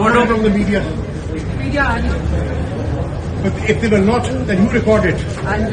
order from the media. Media But if they were not, then you record it.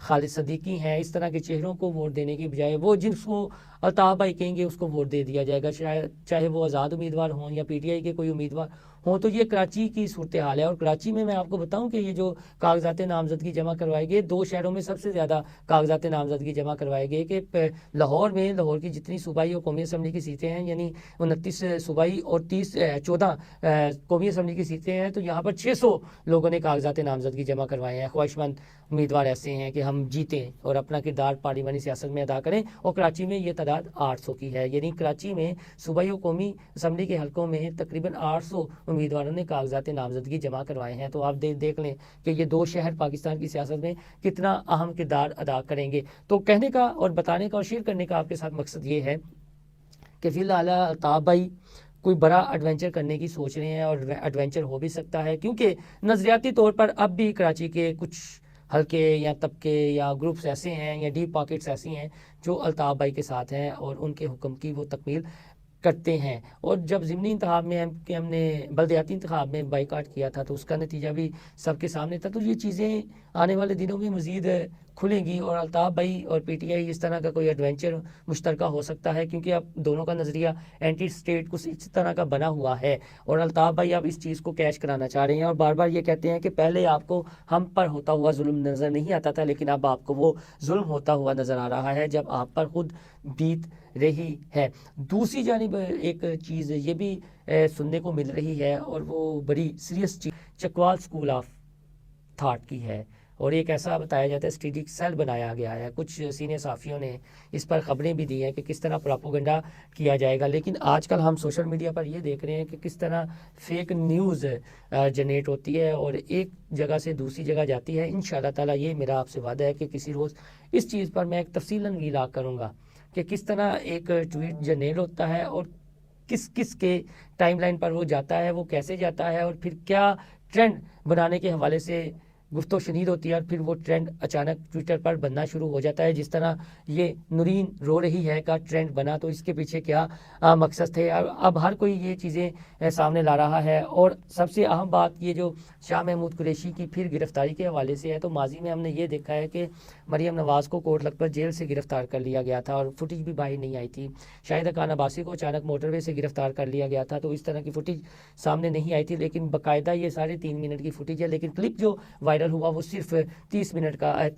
خالد صدیقی ہیں، اس طرح کے چہروں کو ووٹ دینے کی بجائے وہ جس کو الطاف بھائی کہیں گے اس کو ووٹ دے دیا جائے گا، چاہے وہ آزاد امیدوار ہوں یا پی ٹی آئی کے کوئی امیدوار ہوں. تو یہ کراچی کی صورتحال ہے. اور کراچی میں آپ کو بتاؤں کہ یہ جو کاغذات نامزدگی جمع کروائے گئے، 2 شہروں میں سب سے زیادہ کاغذات نامزدگی جمع کروائے گئے کہ لاہور میں، لاہور کی جتنی صوبائی اور قومی اسمبلی کی سیٹیں ہیں، یعنی 29 صوبائی اور 14 قومی اسمبلی کی سیٹیں ہیں، تو یہاں پر 600 لوگوں نے کاغذات نامزدگی جمع کروائے ہیں. خواہش مند امیدوار ایسے ہیں کہ ہم جیتیں اور اپنا کردار پارلیمانی سیاست میں ادا کریں. اور کراچی میں یہ تعداد 800 کی ہے، یعنی کراچی میں صوبائی اور قومی اسمبلی کے حلقوں میں تقریباً 800 امیدواروں نے کاغذات نامزدگی جمع کروائے ہیں. تو آپ دیکھ لیں کہ یہ 2 شہر پاکستان کی سیاست میں کتنا اہم کردار ادا کریں گے. تو کہنے کا اور بتانے کا اور شیئر کرنے کا آپ کے ساتھ مقصد یہ ہے کہ فی الحال الطاف بھائی کوئی بڑا ایڈونچر کرنے کی سوچ رہے ہیں، اور ایڈونچر ہو بھی سکتا ہے کیونکہ نظریاتی طور پر اب بھی کراچی کے کچھ حلقے یا طبقے یا گروپس ایسے ہیں یا ڈیپ پاکٹس ایسی ہیں جو الطاف بھائی کے ساتھ ہیں اور ان کے حکم کی وہ تکمیل کرتے ہیں. اور جب ضمنی انتخاب میں ہم نے بلدیاتی انتخاب میں بائیکاٹ کیا تھا تو اس کا نتیجہ بھی سب کے سامنے تھا. تو یہ چیزیں آنے والے دنوں میں مزید کھلیں گی اور الطاف بھائی اور پی ٹی آئی اس طرح کا کوئی ایڈونچر مشترکہ ہو سکتا ہے کیونکہ اب دونوں کا نظریہ اینٹی اسٹیٹ کچھ اس طرح کا بنا ہوا ہے. اور الطاف بھائی اب اس چیز کو کیش کرانا چاہ رہے ہیں اور بار بار یہ کہتے ہیں کہ پہلے آپ کو ہم پر ہوتا ہوا ظلم نظر نہیں آتا تھا، لیکن اب آپ کو وہ ظلم ہوتا ہوا نظر آ رہا ہے جب آپ پر خود بیت رہی ہے. دوسری جانب ایک چیز یہ بھی سننے کو مل رہی ہے اور وہ بڑی سیریس چیز چکوال اسکول آف تھاٹ کی ہے، اور ایک ایسا بتایا جاتا ہے اسٹڈی سیل بنایا گیا ہے. کچھ سینئر صحافیوں نے اس پر خبریں بھی دی ہیں کہ کس طرح پراپوگنڈا کیا جائے گا. لیکن آج کل ہم سوشل میڈیا پر یہ دیکھ رہے ہیں کہ کس طرح فیک نیوز جنریٹ ہوتی ہے اور ایک جگہ سے دوسری جگہ جاتی ہے. انشاءاللہ تعالیٰ یہ میرا آپ سے وعدہ ہے کہ کسی روز اس چیز پر میں ایک تفصیلاً ویلاگ کروں گا کہ کس طرح ایک ٹویٹ جنریٹ ہوتا ہے اور کس کے ٹائم لائن پر وہ جاتا ہے، وہ کیسے جاتا ہے اور پھر کیا ٹرینڈ بنانے کے حوالے سے گفت و شنید ہوتی ہے اور پھر وہ ٹرینڈ اچانک ٹویٹر پر بننا شروع ہو جاتا ہے. جس طرح یہ نورین رو رہی ہے کا ٹرینڈ بنا تو اس کے پیچھے کیا مقصد تھے. اب ہر کوئی یہ چیزیں سامنے لا رہا ہے. اور سب سے اہم بات یہ جو شاہ محمود قریشی کی پھر گرفتاری کے حوالے سے ہے، تو ماضی میں ہم نے یہ دیکھا ہے کہ مریم نواز کو کوٹ لکھپت جیل سے گرفتار کر لیا گیا تھا اور فوٹیج بھی باہر نہیں آئی تھی. شاہد خان عباسی کو اچانک موٹر وے سے گرفتار کر لیا گیا تھا تو اس طرح کی فوٹیج سامنے نہیں آئی تھی، لیکن باقاعدہ یہ 3.5 منٹ کی فوٹیج ہے. لیکن کلپ جو وائرل ہوا وہ صرف 30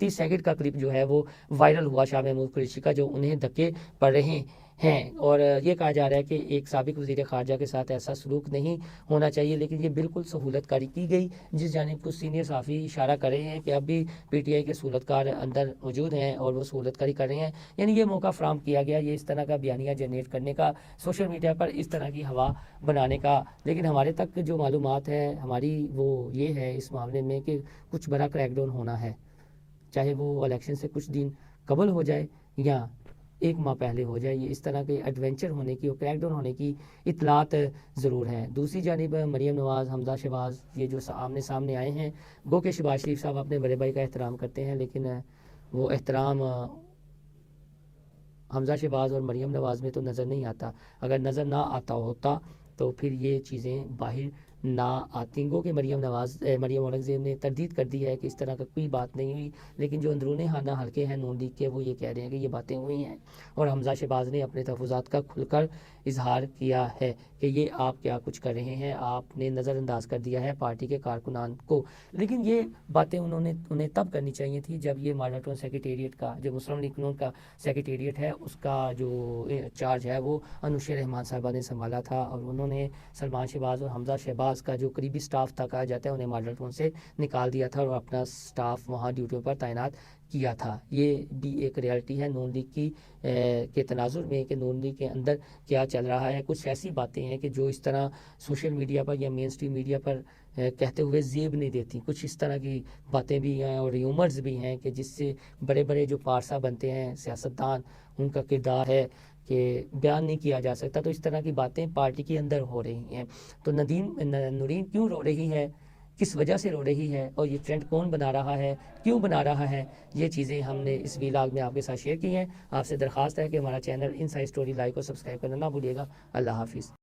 سیکنڈ کا کلپ جو ہے وہ وائرل ہوا شاہ محمود قریشی کا، جو انہیں دھکے پڑ رہے ہیں. اور یہ کہا جا رہا ہے کہ ایک سابق وزیر خارجہ کے ساتھ ایسا سلوک نہیں ہونا چاہیے، لیکن یہ بالکل سہولت کاری کی گئی جس جانب کچھ سینئر صحافی اشارہ کر رہے ہیں کہ اب بھی پی ٹی آئی کے سہولت کار اندر موجود ہیں اور وہ سہولت کاری کر رہے ہیں. یعنی یہ موقع فراہم کیا گیا یہ اس طرح کا بیانیہ جنریٹ کرنے کا، سوشل میڈیا پر اس طرح کی ہوا بنانے کا. لیکن ہمارے تک جو معلومات ہے ہماری وہ یہ ہے اس معاملے میں کہ کچھ بڑا کریک ڈاؤن ہونا ہے، چاہے وہ الیکشن سے کچھ دن قبل ہو جائے یا 1 ماہ پہلے ہو جائے. یہ اس طرح کے ایڈونچر ہونے کی اور کریک ڈاؤن ہونے کی اطلاعات ضرور ہیں. دوسری جانب مریم نواز، حمزہ شہباز یہ جو سامنے آئے ہیں، گو کہ شہباز شریف صاحب اپنے بڑے بھائی کا احترام کرتے ہیں، لیکن وہ احترام حمزہ شہباز اور مریم نواز میں تو نظر نہیں آتا. اگر نظر نہ آتا ہوتا تو پھر یہ چیزیں باہر نہ آتی. گو کہ مریم اورنگزیب نے تردید کر دی ہے کہ اس طرح کا کوئی بات نہیں ہوئی، لیکن جو اندرون خانہ حلقے ہیں نون لیگ کے وہ یہ کہہ رہے ہیں کہ یہ باتیں ہوئی ہیں. اور حمزہ شہباز نے اپنے تحفظات کا کھل کر اظہار کیا ہے کہ یہ آپ کیا کچھ کر رہے ہیں، آپ نے نظر انداز کر دیا ہے پارٹی کے کارکنان کو. لیکن یہ باتیں انہیں تب کرنی چاہیے تھی جب یہ ماڈل ٹاؤن سیکریٹریٹ کا، جو مسلم لیگ نون کا سیکریٹریٹ ہے، اس کا جو چارج ہے وہ انوشے رحمان صاحبہ نے سنبھالا تھا. اور انہوں نے سلمان شہباز اور حمزہ شہباز کا جو قریبی سٹاف تھا کہا جاتا ہے انہیں ماڈل ٹاؤن سے نکال دیا تھا اور اپنا سٹاف وہاں ڈیوٹیوں پر تعینات کیا تھا. یہ بھی ایک ریالٹی ہے نون لیگ کی کے تناظر میں کہ نون لیگ کے اندر کیا چل رہا ہے. کچھ ایسی باتیں ہیں کہ جو اس طرح سوشل میڈیا پر یا مین اسٹریم میڈیا پر کہتے ہوئے زیب نہیں دیتی. کچھ اس طرح کی باتیں بھی ہیں اور ریومرز بھی ہیں کہ جس سے بڑے بڑے جو پارسا بنتے ہیں سیاستدان، ان کا کردار ہے کہ بیان نہیں کیا جا سکتا. تو اس طرح کی باتیں پارٹی کے اندر ہو رہی ہیں. تو نورین کیوں رو رہی ہے، کس وجہ سے رو رہی ہے اور یہ ٹرینڈ کون بنا رہا ہے، کیوں بنا رہا ہے، یہ چیزیں ہم نے اس ویلاگ میں آپ کے ساتھ شیئر کی ہیں. آپ سے درخواست ہے کہ ہمارا چینل انسائیڈ اسٹوری لائک اور سبسکرائب کرنا نہ بھولیے گا. اللہ حافظ.